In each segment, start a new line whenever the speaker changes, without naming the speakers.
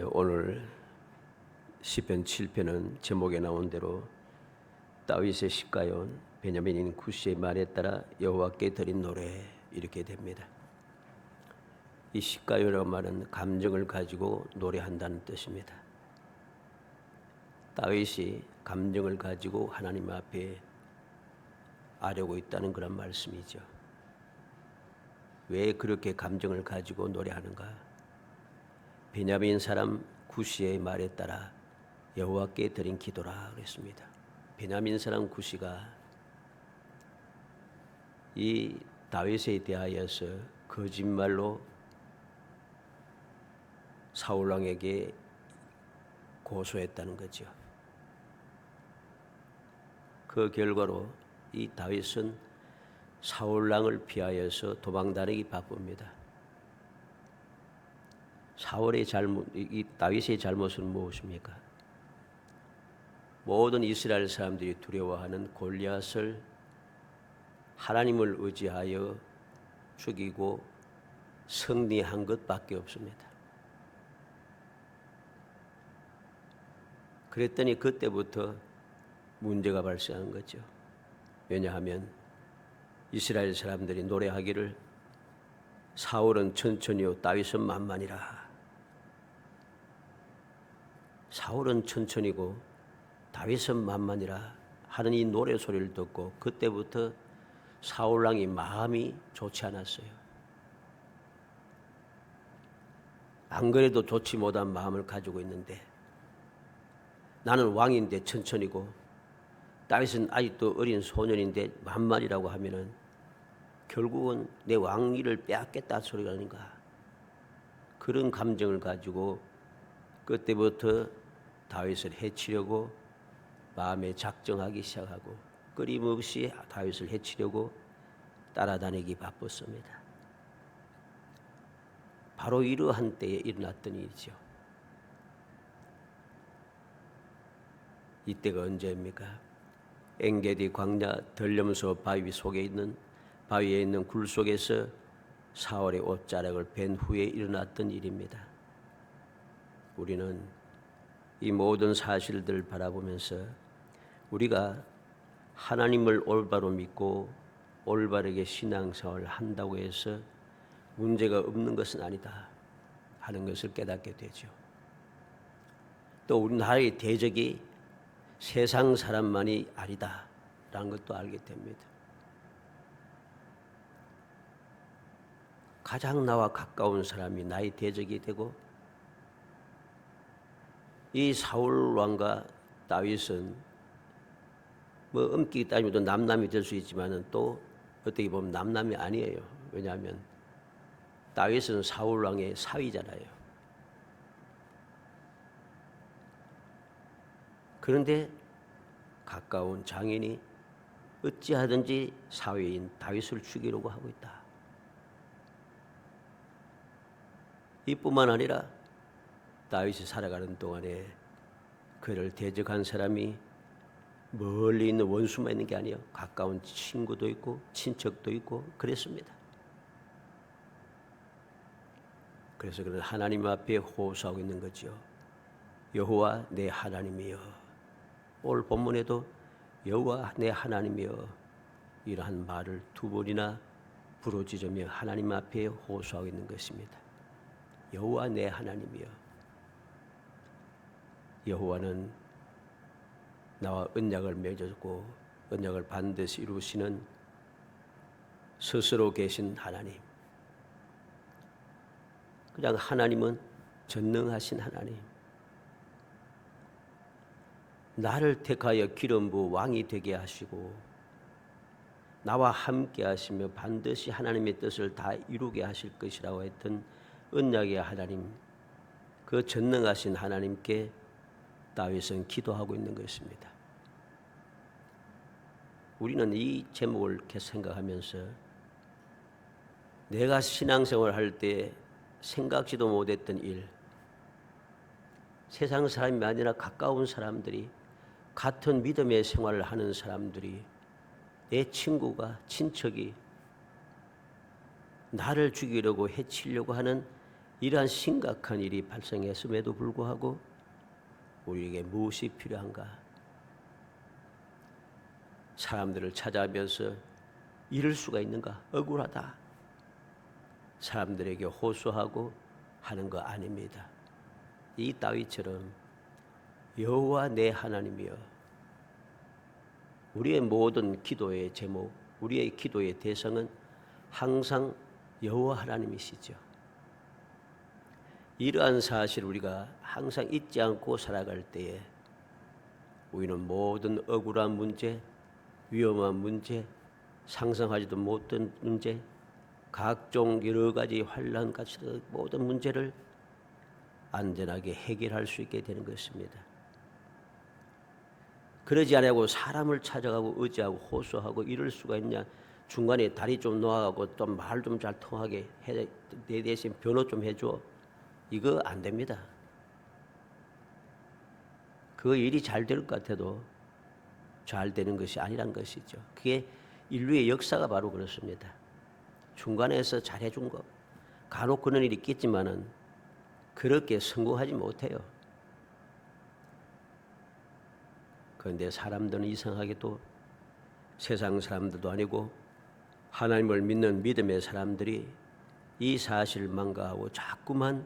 오늘 시편 7편은 제목에 나온 대로 다윗의 시가연 베냐민인 쿠시의 말에 따라 여호와께 드린 노래 이렇게 됩니다. 이 시가연이라고 말은 감정을 가지고 노래한다는 뜻입니다. 다윗이 감정을 가지고 하나님 앞에 아뢰고 있다는 그런 말씀이죠. 왜 그렇게 감정을 가지고 노래하는가? 베냐민 사람 구시의 말에 따라 여호와께 드린 기도라 그랬습니다. 베냐민 사람 구시가 이 다윗에 대하여서 거짓말로 사울 왕에게 고소했다는 거죠. 그 결과로 이 다윗은 사울 왕을 피하여서 도망다니기 바쁩니다. 이 다윗의 잘못은 무엇입니까? 모든 이스라엘 사람들이 두려워하는 골리앗을 하나님을 의지하여 죽이고 승리한 것밖에 없습니다. 그랬더니 그때부터 문제가 발생한 거죠. 왜냐하면 이스라엘 사람들이 노래하기를 사울은 천천히요 다윗은 만만이라. 사울은 천천히고 다윗은 만만이라 하는 이 노래 소리를 듣고 그때부터 사울 왕이 마음이 좋지 않았어요. 안 그래도 좋지 못한 마음을 가지고 있는데 나는 왕인데 천천히고 다윗은 아직도 어린 소년인데 만만이라고 하면은 결국은 내 왕위를 빼앗겠다 소리가 아닌가. 그런 감정을 가지고 그때부터 다윗을 해치려고 마음에 작정하기 시작하고 끊임없이 다윗을 해치려고 따라다니기 바빴습니다. 바로 이러한 때에 일어났던 일이죠. 이때가 언제입니까? 엔게디 광야 덜렴소 바위에 있는 굴 속에서 사울의 옷자락을 벤 후에 일어났던 일입니다. 우리는 이 모든 사실들을 바라보면서 우리가 하나님을 올바로 믿고 올바르게 신앙생활을 한다고 해서 문제가 없는 것은 아니다 하는 것을 깨닫게 되죠. 또 우리나라의 대적이 세상 사람만이 아니다라는 것도 알게 됩니다. 가장 나와 가까운 사람이 나의 대적이 되고 이 사울 왕과 다윗은 뭐 엄격히 따지면 남남이 될 수 있지만은 또 어떻게 보면 남남이 아니에요. 왜냐하면 다윗은 사울 왕의 사위잖아요. 그런데 가까운 장인이 어찌하든지 사위인 다윗을 죽이려고 하고 있다. 이뿐만 아니라 다윗이 살아가는 동안에 그를 대적한 사람이 멀리 있는 원수만 있는 게 아니에요. 가까운 친구도 있고 친척도 있고 그랬습니다. 그래서 그는 하나님 앞에 호소하고 있는 거죠. 여호와 내 하나님이여. 오늘 본문에도 여호와 내 하나님이여 이러한 말을 두 번이나 부르짖으며 하나님 앞에 호소하고 있는 것입니다. 여호와 내 하나님이여. 여호와는 나와 언약을 맺었고 언약을 반드시 이루시는 스스로 계신 하나님. 그냥 하나님은 전능하신 하나님. 나를 택하여 기름 부어 왕이 되게 하시고 나와 함께 하시며 반드시 하나님의 뜻을 다 이루게 하실 것이라고 했던 언약의 하나님, 그 전능하신 하나님께 다윗은 기도하고 있는 것입니다. 우리는 이 제목을 이렇게 생각하면서 내가 신앙생활을 할 때 생각지도 못했던 일, 세상 사람이 아니라 가까운 사람들이 같은 믿음의 생활을 하는 사람들이 내 친구가 친척이 나를 죽이려고 해치려고 하는 이러한 심각한 일이 발생했음에도 불구하고 우리에게 무엇이 필요한가? 사람들을 찾아가면서 이럴 수가 있는가? 억울하다. 사람들에게 호소하고 하는 거 아닙니다. 이 다윗처럼 여호와 내 하나님이여, 우리의 모든 기도의 제목, 우리의 기도의 대상은 항상 여호와 하나님이시죠. 이러한 사실 우리가 항상 잊지 않고 살아갈 때에 우리는 모든 억울한 문제, 위험한 문제, 상상하지도 못한 문제, 각종 여러 가지 환난 같이 모든 문제를 안전하게 해결할 수 있게 되는 것입니다. 그러지 않고 사람을 찾아가고 의지하고 호소하고 이럴 수가 있냐? 중간에 다리 좀 놓아가고 또 말 좀 잘 통하게 해, 내 대신 변호 좀 해줘. 이거 안 됩니다. 그 일이 잘 될 것 같아도 잘 되는 것이 아니란 것이죠. 그게 인류의 역사가 바로 그렇습니다. 중간에서 잘해준 거, 간혹 그런 일이 있겠지만은 그렇게 성공하지 못해요. 그런데 사람들은 이상하게도 세상 사람들도 아니고 하나님을 믿는 믿음의 사람들이 이 사실을 망각하고 자꾸만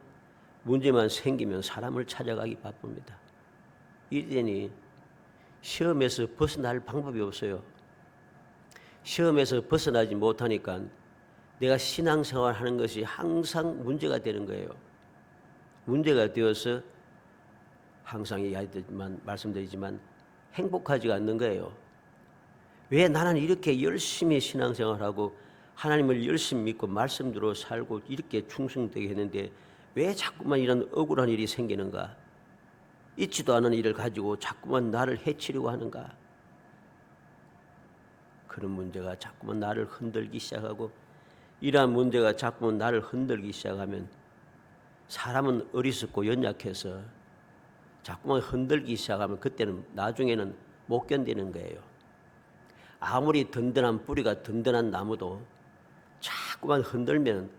문제만 생기면 사람을 찾아가기 바쁩니다. 이러니 시험에서 벗어날 방법이 없어요. 시험에서 벗어나지 못하니까 내가 신앙생활 하는 것이 항상 문제가 되는 거예요. 문제가 되어서 항상 말씀드리지만 행복하지가 않는 거예요. 왜 나는 이렇게 열심히 신앙생활하고 하나님을 열심히 믿고 말씀대로 살고 이렇게 충성되게 했는데 왜 자꾸만 이런 억울한 일이 생기는가? 있지도 않은 일을 가지고 자꾸만 나를 해치려고 하는가? 그런 문제가 자꾸만 나를 흔들기 시작하고 이러한 문제가 자꾸만 나를 흔들기 시작하면 사람은 어리석고 연약해서 자꾸만 흔들기 시작하면 그때는 나중에는 못 견디는 거예요. 아무리 든든한 뿌리가 든든한 나무도 자꾸만 흔들면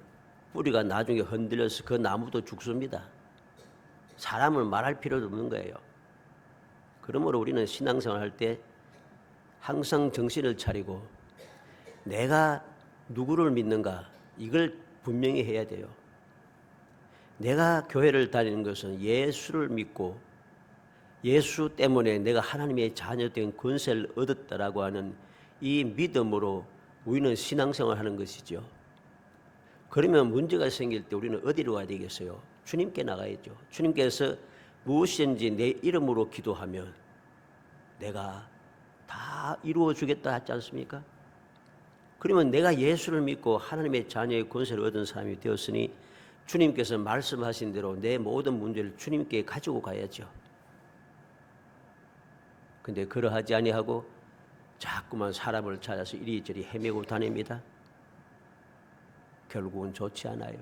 뿌리가 나중에 흔들려서 그 나무도 죽습니다. 사람을 말할 필요도 없는 거예요. 그러므로 우리는 신앙생활 할 때 항상 정신을 차리고 내가 누구를 믿는가 이걸 분명히 해야 돼요. 내가 교회를 다니는 것은 예수를 믿고 예수 때문에 내가 하나님의 자녀된 권세를 얻었다라고 하는 이 믿음으로 우리는 신앙생활을 하는 것이죠. 그러면 문제가 생길 때 우리는 어디로 가야 되겠어요? 주님께 나가야죠. 주님께서 무엇인지 내 이름으로 기도하면 내가 다 이루어 주겠다 하지 않습니까? 그러면 내가 예수를 믿고 하나님의 자녀의 권세를 얻은 사람이 되었으니 주님께서 말씀하신 대로 내 모든 문제를 주님께 가지고 가야죠. 근데 그러하지 아니하고 자꾸만 사람을 찾아서 이리저리 헤매고 다닙니다. 결국은 좋지 않아요.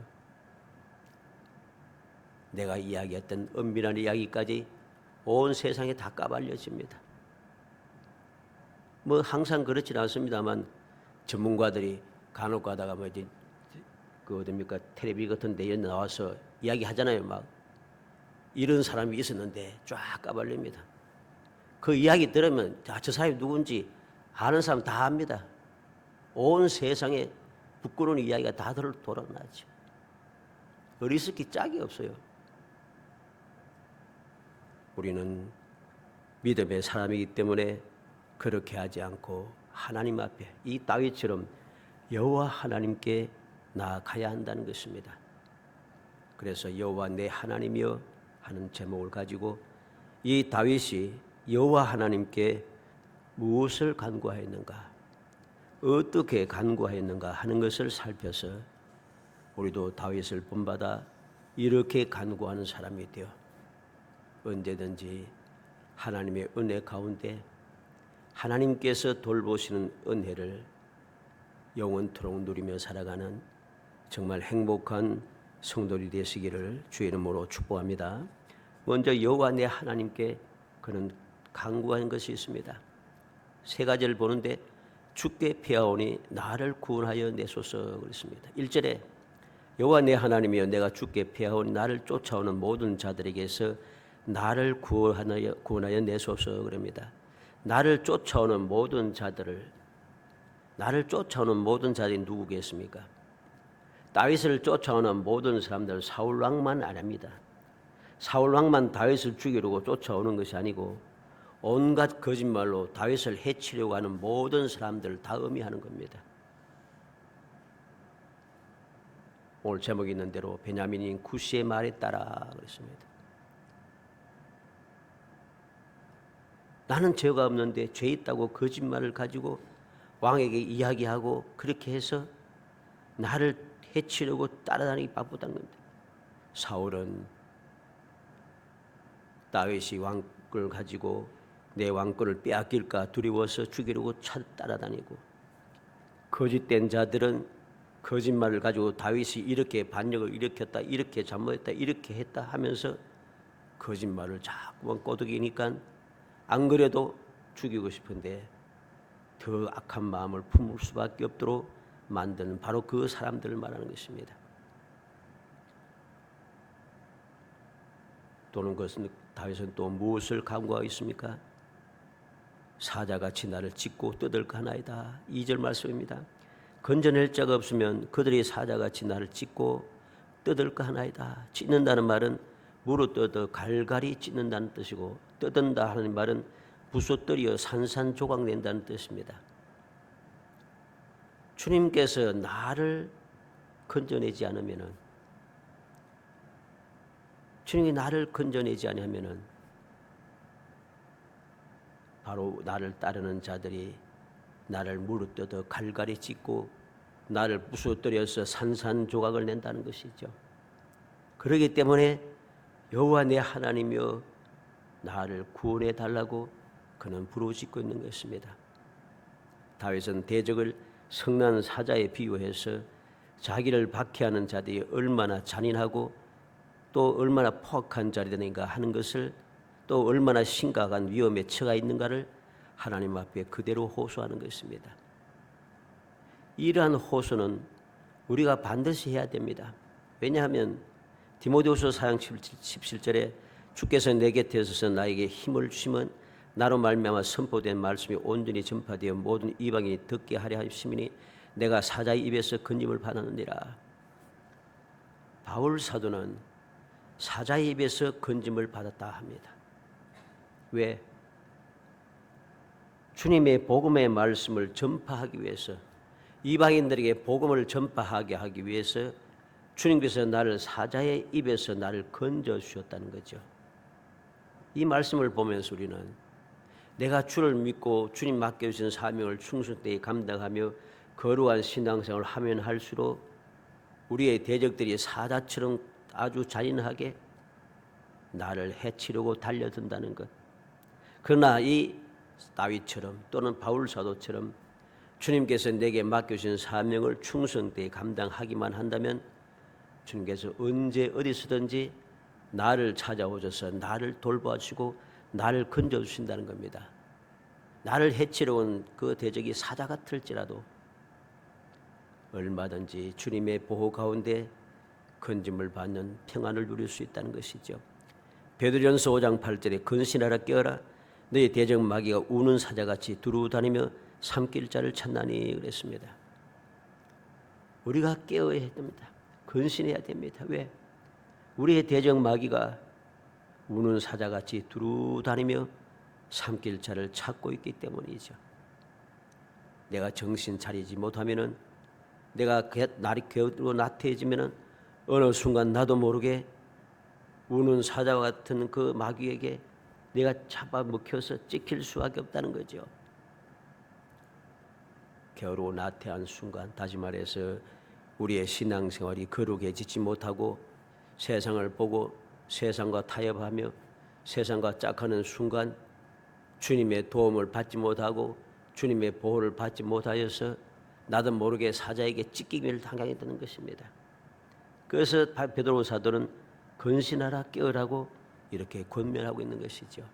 내가 이야기했던 은밀한 이야기까지 온 세상에 다 까발려집니다. 뭐 항상 그렇지는 않습니다만 전문가들이 간혹 가다가 뭐 이제 그 어딥니까 텔레비 같은 데 나와서 이야기하잖아요. 막 이런 사람이 있었는데 쫙 까발립니다. 그 이야기 들으면 저 사람이 누군지 아는 사람 다 압니다. 온 세상에 부끄러운 이야기가 다 돌아나죠. 어리석기 짝이 없어요. 우리는 믿음의 사람이기 때문에 그렇게 하지 않고 하나님 앞에 이 다윗처럼 여호와 하나님께 나아가야 한다는 것입니다. 그래서 여호와 내 하나님이여 하는 제목을 가지고 이 다윗이 여호와 하나님께 무엇을 간구하였는가, 어떻게 간구하였는가 하는 것을 살펴서 우리도 다윗을 본받아 이렇게 간구하는 사람이 되어 언제든지 하나님의 은혜 가운데 하나님께서 돌보시는 은혜를 영원토록 누리며 살아가는 정말 행복한 성도들이 되시기를 주의 이름으로 축복합니다. 먼저 여호와 내 하나님께 그는 간구하는 것이 있습니다. 세 가지를 보는데 주께 피하오니 나를 구원하여 내소서 그랬습니다. 1절에 여호와 내 하나님이여 내가 주께 피하오니 나를 쫓아오는 모든 자들에게서 나를 구원하여 내소서 그럽니다. 나를 쫓아오는 모든 자들이 누구겠습니까? 다윗을 쫓아오는 모든 사람들 사울 왕만 아닙니다. 사울 왕만 다윗을 죽이려고 쫓아오는 것이 아니고 온갖 거짓말로 다윗을 해치려고 하는 모든 사람들을 다 의미하는 겁니다. 오늘 제목이 있는 대로 베냐민인 구시의 말에 따라 그랬습니다. 나는 죄가 없는데 죄 있다고 거짓말을 가지고 왕에게 이야기하고 그렇게 해서 나를 해치려고 따라다니기 바쁘다는 겁니다. 사울은 다윗이 왕권을 가지고 내 왕권을 빼앗길까 두려워서 죽이려고 따라다니고, 거짓된 자들은 거짓말을 가지고 다윗이 이렇게 반역을 일으켰다, 이렇게 잘못했다, 이렇게 했다 하면서 거짓말을 자꾸만 꼬드기니까 안 그래도 죽이고 싶은데 더 악한 마음을 품을 수밖에 없도록 만드는 바로 그 사람들을 말하는 것입니다. 또는 그것은 다윗은 또 무엇을 강구하고 있습니까? 사자같이 나를 찢고 뜯을까 하나이다. 2절 말씀입니다. 건져낼 자가 없으면 그들이 사자같이 나를 찢고 뜯을까 하나이다. 찢는다는 말은 무로 뜯어 갈갈이 찢는다는 뜻이고, 뜯은다 하는 말은 부숴뜨려 산산조각 낸다는 뜻입니다. 주님께서 나를 건져내지 않으면은, 주님이 나를 건져내지 않으면은 바로 나를 따르는 자들이 나를 무릇떠서 갈갈이 찢고 나를 부숴뜨려서 산산조각을 낸다는 것이죠. 그렇기 때문에 여호와 내 하나님이여 나를 구원해 달라고 그는 부르짖고 있는 것입니다. 다윗은 대적을 성난 사자에 비유해서 자기를 박해하는 자들이 얼마나 잔인하고 또 얼마나 포악한 자리인가 하는 것을, 또 얼마나 심각한 위험에 처해 있는가를 하나님 앞에 그대로 호소하는 것입니다. 이러한 호소는 우리가 반드시 해야 됩니다. 왜냐하면 디모데후서 4장 17절에 주께서 내 곁에 서서 나에게 힘을 주시면 나로 말미암아 선포된 말씀이 온전히 전파되어 모든 이방인이 듣게 하려 하심이니 내가 사자의 입에서 건짐을 받았느니라. 바울 사도는 사자의 입에서 건짐을 받았다 합니다. 왜? 주님의 복음의 말씀을 전파하기 위해서, 이방인들에게 복음을 전파하게 하기 위해서 주님께서 나를 사자의 입에서 나를 건져 주셨다는 거죠. 이 말씀을 보면서 우리는 내가 주를 믿고 주님 맡겨주신 사명을 충성되게 감당하며 거룩한 신앙생활을 하면 할수록 우리의 대적들이 사자처럼 아주 잔인하게 나를 해치려고 달려든다는 것. 그러나 이 다윗처럼 또는 바울 사도처럼 주님께서 내게 맡겨주신 사명을 충성되게 감당하기만 한다면 주님께서 언제 어디서든지 나를 찾아오셔서 나를 돌봐주시고 나를 건져주신다는 겁니다. 나를 해치려 온 그 대적이 사자 같을지라도 얼마든지 주님의 보호 가운데 건짐을 받는 평안을 누릴 수 있다는 것이죠. 베드로전서 5장 8절에 근신하라 깨어라 너희 대적 마귀가 우는 사자같이 두루다니며 삼킬 자를 찾나니 그랬습니다. 우리가 깨어야 됩니다. 근신해야 됩니다. 왜? 우리의 대적 마귀가 우는 사자같이 두루다니며 삼킬 자를 찾고 있기 때문이죠. 내가 정신 차리지 못하면은, 내가 날이 겨울로 나태해지면은 어느 순간 나도 모르게 우는 사자와 같은 그 마귀에게 내가 잡아먹혀서 찍힐 수밖에 없다는 거죠. 겨울로 나태한 순간, 다시 말해서 우리의 신앙생활이 거룩해지지 못하고 세상을 보고 세상과 타협하며 세상과 짝하는 순간 주님의 도움을 받지 못하고 주님의 보호를 받지 못하여서 나도 모르게 사자에게 찢기기를 당하게 되는 것입니다. 그래서 베드로 사도는 근신하라 깨어라고 이렇게 권면하고 있는 것이죠.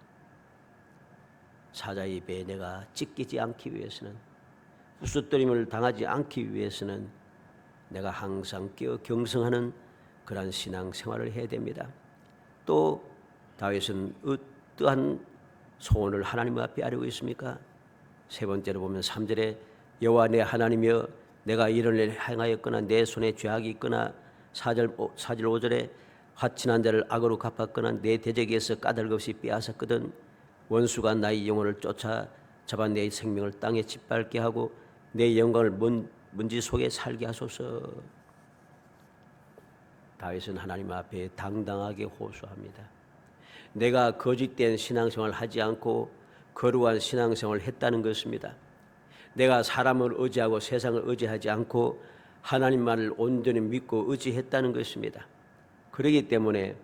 사자의 입에 내가 찢기지 않기 위해서는, 부스뜨림을 당하지 않기 위해서는 내가 항상 깨어 경성하는 그러한 신앙 생활을 해야 됩니다. 또 다윗은 어떠한 소원을 하나님 앞에 아뢰고 있습니까? 세 번째로 보면 3절에 여호와 내 하나님이여 내가 이런 일을 행하였거나 내 손에 죄악이 있거나 4절 5절에 화친한 자를 악으로 갚았거나 내 대적에서 까닭없이 빼앗았거든 원수가 나의 영혼을 쫓아 잡아 내 생명을 땅에 짓밟게 하고 내 영광을 먼지 속에 살게 하소서. 다윗은 하나님 앞에 당당하게 호소합니다. 내가 거짓된 신앙생활을 하지 않고 거룩한 신앙생활을 했다는 것입니다. 내가 사람을 의지하고 세상을 의지하지 않고 하나님만을 온전히 믿고 의지했다는 것입니다. 그렇기 때문에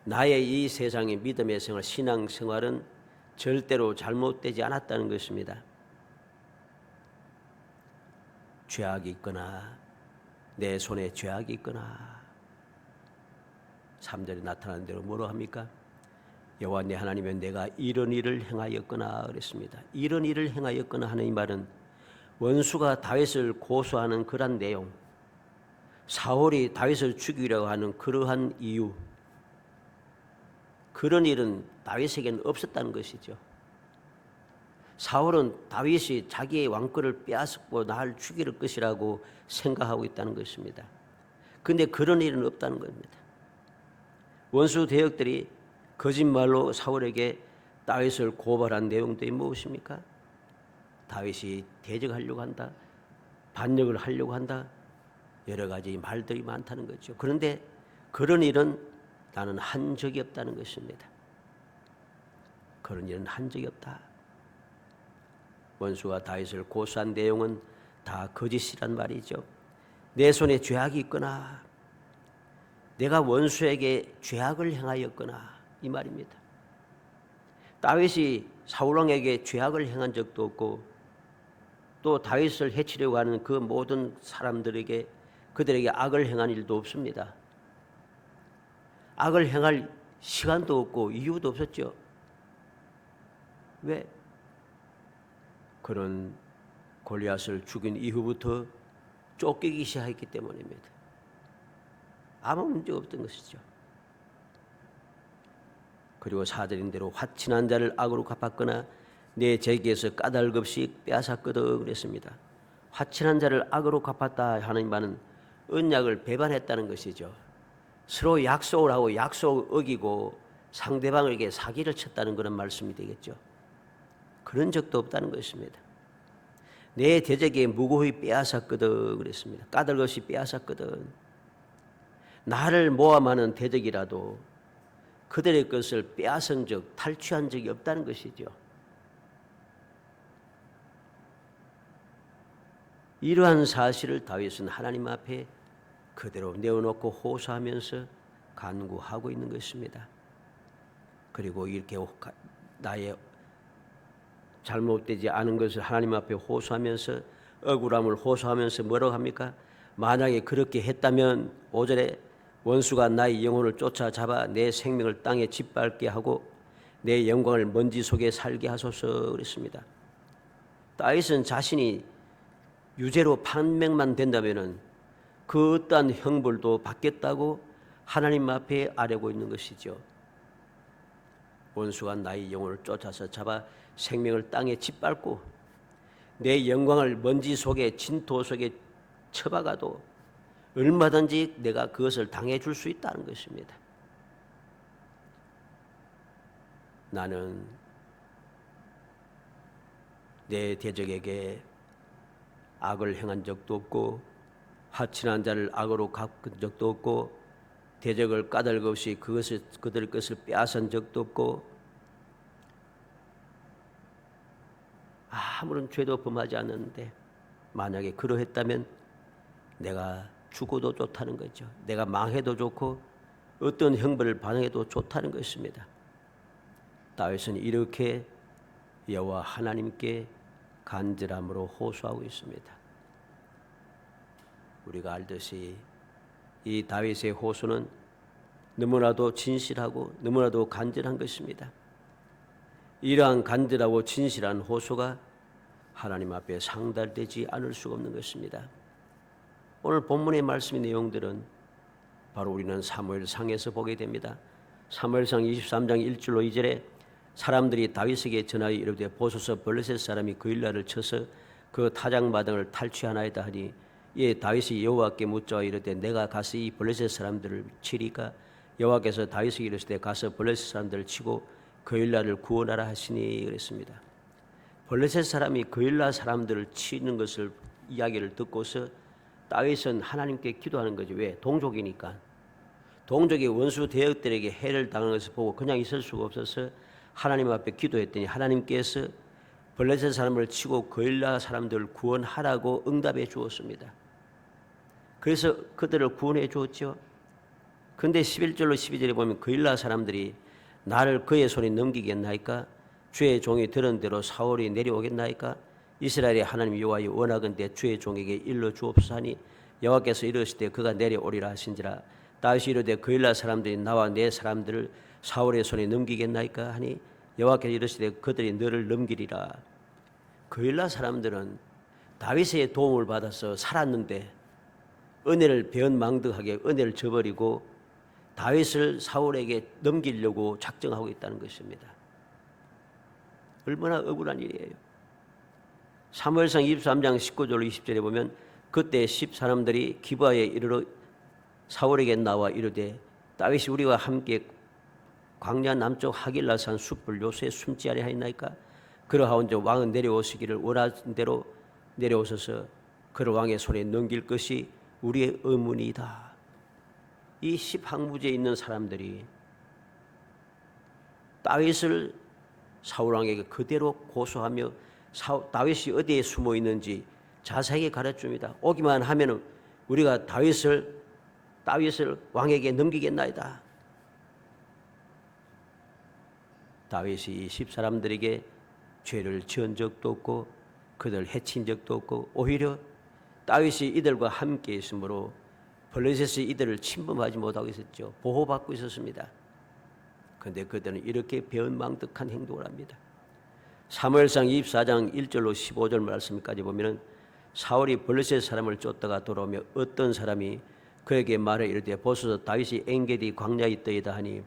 나의 이 세상의 믿음의 생활, 신앙생활은 절대로 잘못되지 않았다는 것입니다. 죄악이 있거나 내 손에 죄악이 있거나 3절에 나타난 대로 뭐로 합니까? 여호와 내 하나님이여 내가 이런 일을 행하였거나 그랬습니다. 이런 일을 행하였거나 하는 이 말은 원수가 다윗을 고소하는 그러한 내용, 사울이 다윗을 죽이려고 하는 그러한 이유, 그런 일은 다윗에게는 없었다는 것이죠. 사울은 다윗이 자기의 왕권을 빼앗고 나를 죽일 것이라고 생각하고 있다는 것입니다. 그런데 그런 일은 없다는 겁니다. 원수 대역들이 거짓말로 사울에게 다윗을 고발한 내용들이 무엇입니까? 다윗이 대적하려고 한다, 반역을 하려고 한다, 여러 가지 말들이 많다는 거죠. 그런데 그런 일은 나는 한 적이 없다는 것입니다. 그런 일은 한 적이 없다. 원수가 다윗을 고소한 내용은 다 거짓이란 말이죠. 내 손에 죄악이 있거나 내가 원수에게 죄악을 행하였거나 이 말입니다. 다윗이 사울왕에게 죄악을 행한 적도 없고 또 다윗을 해치려고 하는 그 모든 사람들에게 그들에게 악을 행한 일도 없습니다. 악을 행할 시간도 없고 이유도 없었죠. 왜? 그런 골리앗을 죽인 이후부터 쫓기기 시작했기 때문입니다. 아무 문제가 없던 것이죠. 그리고 4절인 대로 화친한 자를 악으로 갚았거나 내 재기에서 까닭 없이 빼앗았거든 그랬습니다. 화친한 자를 악으로 갚았다 하는 말은 언약을 배반했다는 것이죠. 서로 약속을 하고 약속을 어기고 상대방에게 사기를 쳤다는 그런 말씀이 되겠죠. 그런 적도 없다는 것입니다. 내 대적에 무고히 빼앗았거든 그랬습니다. 까닭 없이 빼앗았거든. 나를 모함하는 대적이라도 그들의 것을 빼앗은 적, 탈취한 적이 없다는 것이죠. 이러한 사실을 다윗은 하나님 앞에 그대로 내어놓고 호소하면서 간구하고 있는 것입니다. 그리고 이렇게 나의 잘못되지 않은 것을 하나님 앞에 호소하면서 억울함을 호소하면서 뭐라고 합니까? 만약에 그렇게 했다면 5절에 원수가 나의 영혼을 쫓아잡아 내 생명을 땅에 짓밟게 하고 내 영광을 먼지 속에 살게 하소서 그랬습니다. 다윗은 자신이 유죄로 판명만 된다면 그 어떠한 형벌도 받겠다고 하나님 앞에 아뢰고 있는 것이죠. 원수가 나의 영혼을 쫓아서 잡아 생명을 땅에 짓밟고 내 영광을 먼지 속에 진토 속에 쳐박아도 얼마든지 내가 그것을 당해줄 수 있다는 것입니다. 나는 내 대적에게 악을 행한 적도 없고 화친한 자를 악으로 갚은 적도 없고 대적을 까닭 없이 그들 것을 빼앗은 적도 없고 아무런 죄도 범하지 않았는데 만약에 그러했다면 내가 죽어도 좋다는 거죠. 내가 망해도 좋고 어떤 형벌을 받아도 좋다는 것입니다. 다윗은 이렇게 여호와 하나님께 간절함으로 호소하고 있습니다. 우리가 알듯이 이 다윗의 호소는 너무나도 진실하고 너무나도 간절한 것입니다. 이러한 간절하고 진실한 호소가 하나님 앞에 상달되지 않을 수가 없는 것입니다. 오늘 본문의 말씀의 내용들은 바로 우리는 사무엘상에서 보게 됩니다. 사무엘상 23장 1절로 2절에 사람들이 다윗에게 전하여 이르되 보소서 블레셋 사람이 그일라를 쳐서 그 타작마당을 탈취하나이다 하니 이에 다윗이 여호와께 묻자 이르되 내가 가서 이 블레셋 사람들을 치리까 여호와께서 다윗에게 이르시되 가서 블레셋 사람들을 치고 그일라를 구원하라 하시니 그랬습니다. 블레셋 사람이 그일라 사람들을 치는 것을 이야기를 듣고서 다윗은 하나님께 기도하는 거죠. 왜? 동족이니까. 동족의 원수 대역들에게 해를 당하는 것을 보고 그냥 있을 수가 없어서 하나님 앞에 기도했더니 하나님께서 블레셋 사람을 치고 그일라 사람들을 구원하라고 응답해 주었습니다. 그래서 그들을 구원해 주었죠. 그런데 11절로 12절에 보면 그일라 사람들이 나를 그의 손에 넘기겠나이까? 주의 종이 들은 대로 사울이 내려오겠나이까? 이스라엘의 하나님 여호와여 원하건대 주의 종에게 일러 주옵소서 하니 여호와께서 이르시되 그가 내려오리라 하신지라. 다윗이 이르되 그일라 사람들이 나와 내 사람들을 사울의 손에 넘기겠나이까 하니 여호와께서 이르시되 그들이 너를 넘기리라. 그일라 사람들은 다윗의 도움을 받아서 살았는데 은혜를 배은망덕하게 은혜를 저버리고 다윗을 사울에게 넘기려고 작정하고 있다는 것입니다. 얼마나 억울한 일이에요. 사무엘상 23장 19절로 20절에 보면 그때 10사람들이 기브아에 이르러 사울에게 나와 이르되 다윗이 우리와 함께 광야 남쪽 하길라산 숲을 요새에 숨지 아니하였나이까? 그러하온즉 왕은 내려오시기를 원하신 대로 내려오셔서 그를 왕의 손에 넘길 것이 우리의 의문이다. 이 10항무지에 있는 사람들이 다윗을 사울왕에게 그대로 고소하며 다윗이 어디에 숨어 있는지 자세하게 가르쳐줍니다. 오기만 하면 우리가 다윗을 왕에게 넘기겠나이다. 다윗이 이 10사람들에게 죄를 지은 적도 없고 그들 해친 적도 없고 오히려 다윗이 이들과 함께 있으므로 블레셋이 이들을 침범하지 못하고 있었죠. 보호받고 있었습니다. 그런데 그들은 이렇게 배은망덕한 행동을 합니다. 사무엘상 24장 1절로 15절 말씀까지 보면 사울이 블레셋 사람을 쫓다가 돌아오며 어떤 사람이 그에게 말해 이르되 보소서 다윗이 엔게디 광야에 있더이다 하니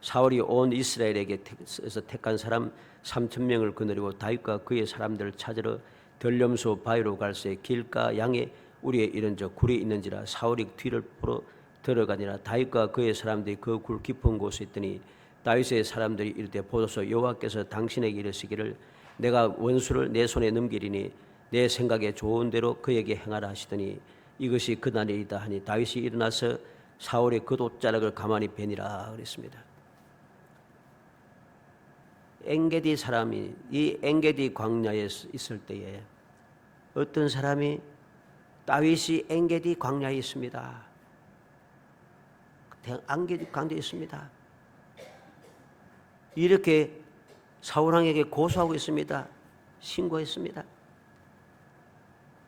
사울이 온 이스라엘에게서 택한 사람 3,000명을 거느리고 다윗과 그의 사람들을 찾으러 덜렴소 바위로 갈새 길가 양에 우리에 이른저 굴이 있는지라. 사울이 뒤를 보러 들어가니라. 다윗과 그의 사람들이 그 굴 깊은 곳에 있더니 다윗의 사람들이 이르되 보소서 여호와께서 당신에게 이르시기를 내가 원수를 내 손에 넘기리니 내 생각에 좋은 대로 그에게 행하라 하시더니 이것이 그날이다 하니 다윗이 일어나서 사울의 겉옷자락을 가만히 베니라 그랬습니다. 엔게디 사람이 이 엔게디 광야에 있을 때에 어떤 사람이 다윗이 엔게디 광야에 있습니다. 엔게디 광야에 있습니다. 이렇게 사울왕에게 고소하고 있습니다. 신고했습니다.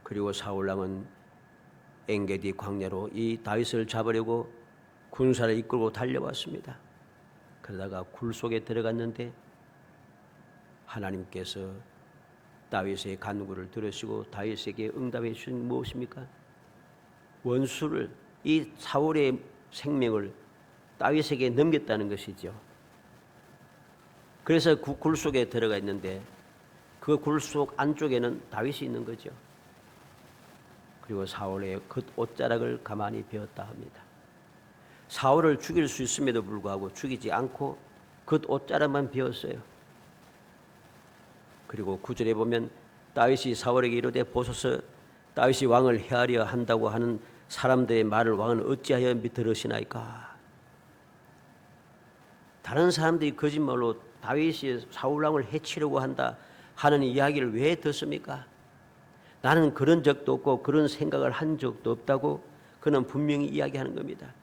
그리고 사울왕은 엔게디 광야로 이 다윗을 잡으려고 군사를 이끌고 달려왔습니다. 그러다가 굴 속에 들어갔는데 하나님께서 다윗의 간구를 들으시고 다윗에게 응답해 주신 무엇입니까? 원수를 이 사울의 생명을 다윗에게 넘겼다는 것이죠. 그래서 그 굴 속에 들어가 있는데 그 굴 속 안쪽에는 다윗이 있는 거죠. 그리고 사울의 겉옷자락을 가만히 베었다 합니다. 사울을 죽일 수 있음에도 불구하고 죽이지 않고 겉옷자락만 베었어요. 그리고 9절에 보면 다윗이 사울에게 이르되 보소서 다윗이 왕을 해하려 한다고 하는 사람들의 말을 왕은 어찌하여 들으시나이까? 다른 사람들이 거짓말로 다윗이 사울왕을 해치려고 한다 하는 이야기를 왜 듣습니까? 나는 그런 적도 없고 그런 생각을 한 적도 없다고 그는 분명히 이야기하는 겁니다.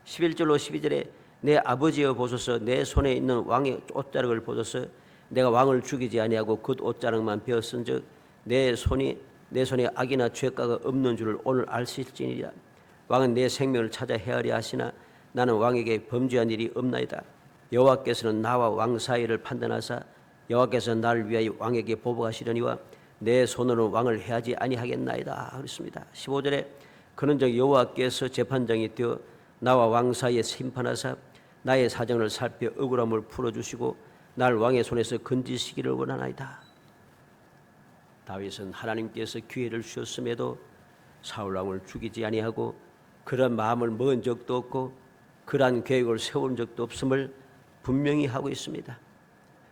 11절로 12절에 내 아버지여 보소서 내 손에 있는 왕의 옷자락을 보소서 내가 왕을 죽이지 아니하고 그 옷자락만 베었은즉 내 손에 악이나 죄가가 없는 줄을 오늘 알 수 있을지니라. 왕은 내 생명을 찾아 헤아려 하시나 나는 왕에게 범죄한 일이 없나이다. 여호와께서는 나와 왕 사이를 판단하사 여호와께서 나를 위하여 왕에게 보복하시려니와 내 손으로 왕을 해하지 아니하겠나이다. 그렇습니다. 15절에 그런즉 여호와께서 재판장이 되어 나와 왕 사이에 심판하사 나의 사정을 살펴 억울함을 풀어주시고 날 왕의 손에서 건지시기를 원하나이다. 다윗은 하나님께서 기회를 주셨음에도 사울 왕을 죽이지 아니하고 그런 마음을 먹은 적도 없고 그러한 계획을 세운 적도 없음을 분명히 하고 있습니다.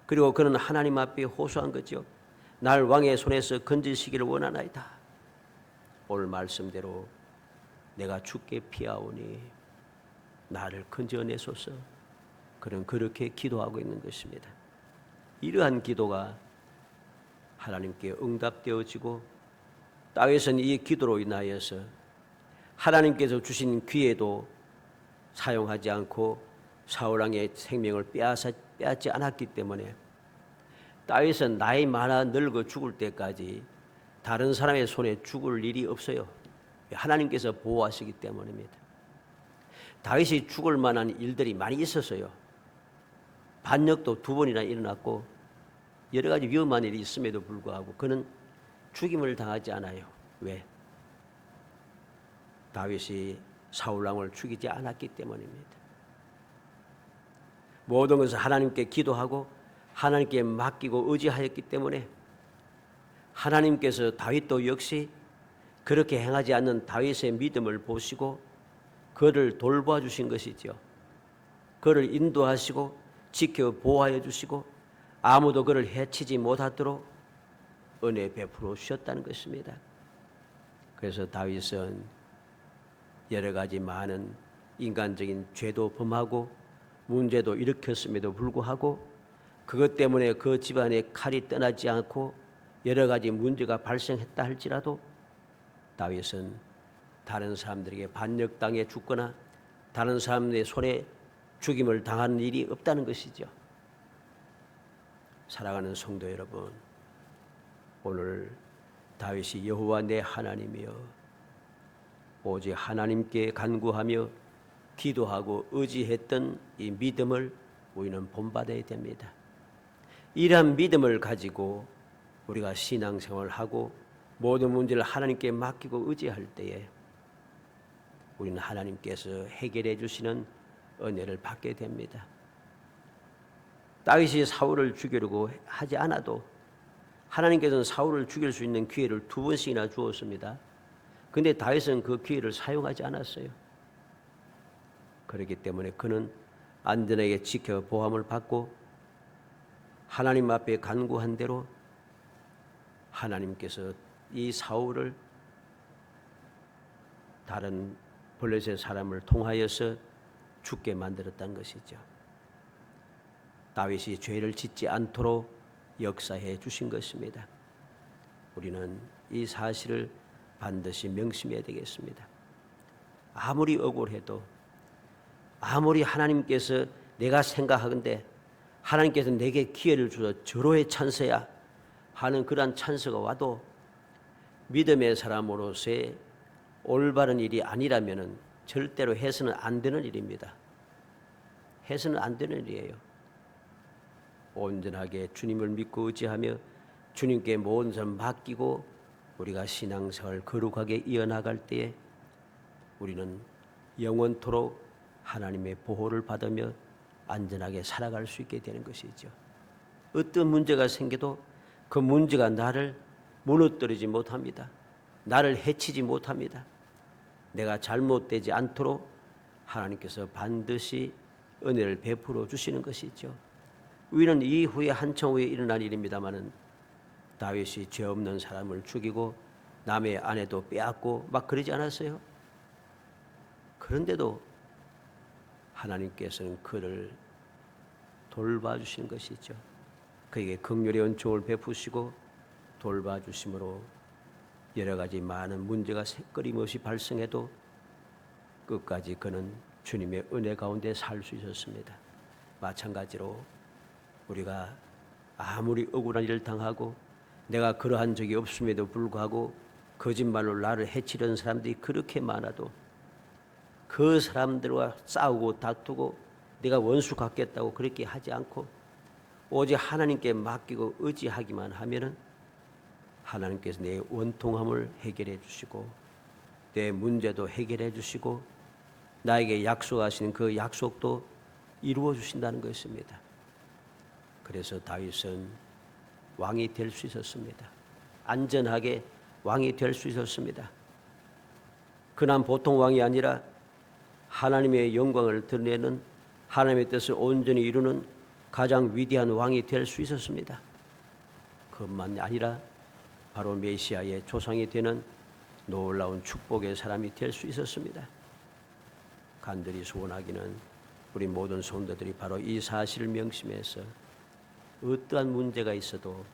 그리고 그는 하나님 앞에 호소한 거죠. 날 왕의 손에서 건지시기를 원하나이다. 오늘 말씀대로 내가 죽게 피하오니 나를 건져내소서. 그는 그렇게 기도하고 있는 것입니다. 이러한 기도가 하나님께 응답되어지고 다윗은 이 기도로 인하여서 하나님께서 주신 기회도 사용하지 않고 사울 왕의 생명을 빼앗지 않았기 때문에 다윗은 나이 많아 늙어 죽을 때까지 다른 사람의 손에 죽을 일이 없어요. 하나님께서 보호하시기 때문입니다. 다윗이 죽을 만한 일들이 많이 있었어요. 반역도 2번이나 일어났고 여러 가지 위험한 일이 있음에도 불구하고 그는 죽임을 당하지 않아요. 왜? 다윗이 사울 왕을 죽이지 않았기 때문입니다. 모든 것을 하나님께 기도하고 하나님께 맡기고 의지하였기 때문에 하나님께서 다윗도 역시 그렇게 행하지 않는 다윗의 믿음을 보시고 그를 돌봐 주신 것이죠. 그를 인도하시고 지켜 보호하여 주시고 아무도 그를 해치지 못하도록 은혜 베풀어 주셨다는 것입니다. 그래서 다윗은 여러 가지 많은 인간적인 죄도 범하고 문제도 일으켰음에도 불구하고 그것 때문에 그 집안에 칼이 떠나지 않고 여러 가지 문제가 발생했다 할지라도 다윗은 다른 사람들에게 반역당해 죽거나 다른 사람의 손에 죽임을 당하는 일이 없다는 것이죠. 사랑하는 성도 여러분, 오늘 다윗이 여호와 내 하나님이여 오직 하나님께 간구하며 기도하고 의지했던 이 믿음을 우리는 본받아야 됩니다. 이러한 믿음을 가지고 우리가 신앙생활을 하고 모든 문제를 하나님께 맡기고 의지할 때에 우리는 하나님께서 해결해 주시는 은혜를 받게 됩니다. 다윗이 사울을 죽이려고 하지 않아도 하나님께서는 사울을 죽일 수 있는 기회를 2번씩이나 주었습니다. 그런데 다윗은 그 기회를 사용하지 않았어요. 그렇기 때문에 그는 안전하게 지켜 보함을 받고 하나님 앞에 간구한 대로 하나님께서 이 사울을 다른 블레셋 사람을 통하여서 죽게 만들었다는 것이죠. 다윗이 죄를 짓지 않도록 역사해 주신 것입니다. 우리는 이 사실을 반드시 명심해야 되겠습니다. 아무리 억울해도 아무리 하나님께서 내가 생각하건대 하나님께서 내게 기회를 주어 절호의 찬스야 하는 그러한 찬스가 와도 믿음의 사람으로서의 올바른 일이 아니라면 절대로 해서는 안 되는 일입니다. 해서는 안 되는 일이에요. 온전하게 주님을 믿고 의지하며 주님께 모든 것을 맡기고 우리가 신앙생활을 거룩하게 이어나갈 때에 우리는 영원토록 하나님의 보호를 받으며 안전하게 살아갈 수 있게 되는 것이죠. 어떤 문제가 생겨도 그 문제가 나를 무너뜨리지 못합니다. 나를 해치지 못합니다. 내가 잘못되지 않도록 하나님께서 반드시 은혜를 베풀어 주시는 것이죠. 우리는 이후에 한참 후에 일어난 일입니다마는 다윗이 죄 없는 사람을 죽이고 남의 아내도 빼앗고 막 그러지 않았어요? 그런데도 하나님께서는 그를 돌봐주신 것이죠. 그에게 긍휼의 은총을 베푸시고 돌봐주심으로 여러 가지 많은 문제가 끊임없이 발생해도 끝까지 그는 주님의 은혜 가운데 살 수 있었습니다. 마찬가지로 우리가 아무리 억울한 일을 당하고 내가 그러한 적이 없음에도 불구하고 거짓말로 나를 해치려는 사람들이 그렇게 많아도 그 사람들과 싸우고 다투고 내가 원수 갖겠다고 그렇게 하지 않고 오직 하나님께 맡기고 의지하기만 하면은 하나님께서 내 원통함을 해결해 주시고 내 문제도 해결해 주시고 나에게 약속하신 그 약속도 이루어 주신다는 것입니다. 그래서 다윗은 왕이 될 수 있었습니다. 안전하게 왕이 될 수 있었습니다. 그는 보통 왕이 아니라 하나님의 영광을 드러내는 하나님의 뜻을 온전히 이루는 가장 위대한 왕이 될 수 있었습니다. 그것만 아니라 바로 메시아의 조상이 되는 놀라운 축복의 사람이 될 수 있었습니다. 간절히 소원하기는 우리 모든 성도들이 바로 이 사실을 명심해서 어떠한 문제가 있어도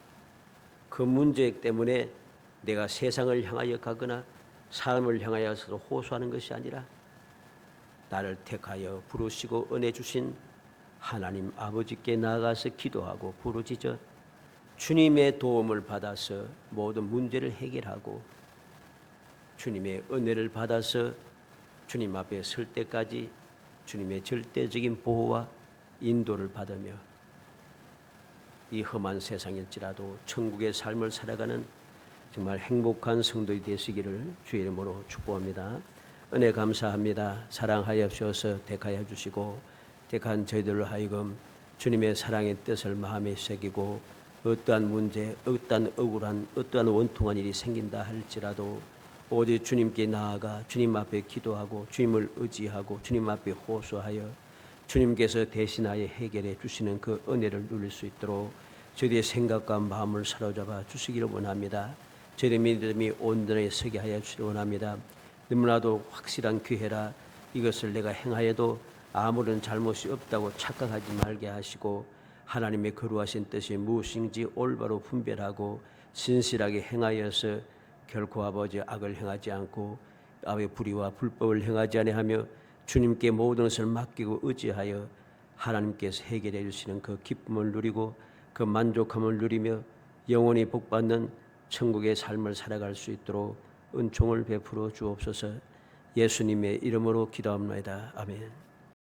그 문제 때문에 내가 세상을 향하여 가거나 사람을 향하여서 호소하는 것이 아니라 나를 택하여 부르시고 은혜 주신 하나님 아버지께 나아가서 기도하고 부르짖어 주님의 도움을 받아서 모든 문제를 해결하고 주님의 은혜를 받아서 주님 앞에 설 때까지 주님의 절대적인 보호와 인도를 받으며 이 험한 세상일지라도 천국의 삶을 살아가는 정말 행복한 성도이 되시기를 주의 이름으로 축복합니다. 은혜 감사합니다. 사랑하여 주셔서 택하여 주시고 택한 저희들로 하여금 주님의 사랑의 뜻을 마음에 새기고 어떠한 문제, 어떠한 억울한, 어떠한 원통한 일이 생긴다 할지라도 오직 주님께 나아가 주님 앞에 기도하고 주님을 의지하고 주님 앞에 호소하여 주님께서 대신하여 해결해 주시는 그 은혜를 누릴 수 있도록 저희의 생각과 마음을 사로잡아 주시기를 원합니다. 저희의 믿음이 온전히 서게 하여 주시기 원합니다. 너무나도 확실한 기회라 이것을 내가 행하여도 아무런 잘못이 없다고 착각하지 말게 하시고 하나님의 거룩하신 뜻이 무엇인지 올바로 분별하고 신실하게 행하여서 결코 아버지 악을 행하지 않고 아버지 불의와 불법을 행하지 아니하며 주님께 모든 것을 맡기고 의지하여 하나님께서 해결해 주시는 그 기쁨을 누리고 그 만족함을 누리며 영원히 복받는 천국의 삶을 살아갈 수 있도록 은총을 베풀어 주옵소서. 예수님의 이름으로 기도합니다. 아멘.